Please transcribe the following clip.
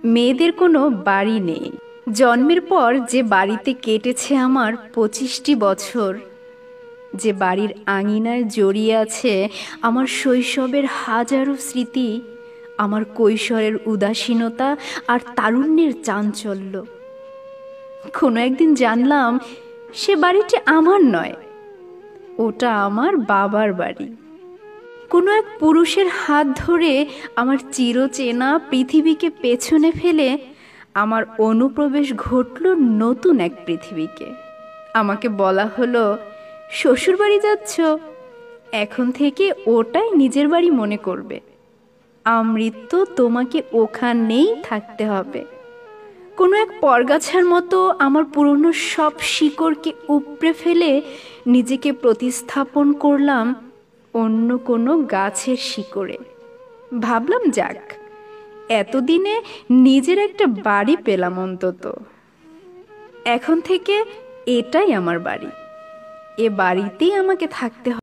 মেয়েদের কোনো বাড়ি নেই। জন্মের পর যে বাড়িতে কেটেছে আমার 25টি বছর, যে বাড়ির আঙিনায় জড়িয়ে আছে আমার শৈশবের হাজারো স্মৃতি, আমার কৈশোরের উদাসীনতা আর তারুণ্যের চাঞ্চল্য, কোনো একদিন জানলাম সে বাড়িটি আমার নয়, ওটা আমার বাবার বাড়ি। কোনো এক পুরুষের হাত ধরে আমার চিরচেনা পৃথিবীকে পেছনে ফেলে আমার অনুপ্রবেশ ঘটল নতুন এক পৃথিবীকে। আমাকে বলা হলো, শ্বশুরবাড়ি যাচ্ছ, এখন থেকে ওটাই নিজের বাড়ি মনে করবে, আমৃত্যু তোমাকে ওখানেই থাকতে হবে। কোনো এক পরগাছার মতো আমার পুরনো সব শিকড়কে উপড়ে ফেলে নিজেকে প্রতিস্থাপন করলাম অন্য কোনো গাছের শিকড়ে। ভাবলাম, যাক, এতদিনে নিজের একটা বাড়ি পেলাম অন্তত। এখন থেকে এটাই আমার বাড়ি, এ বাড়িতেই আমাকে থাকতে হবে।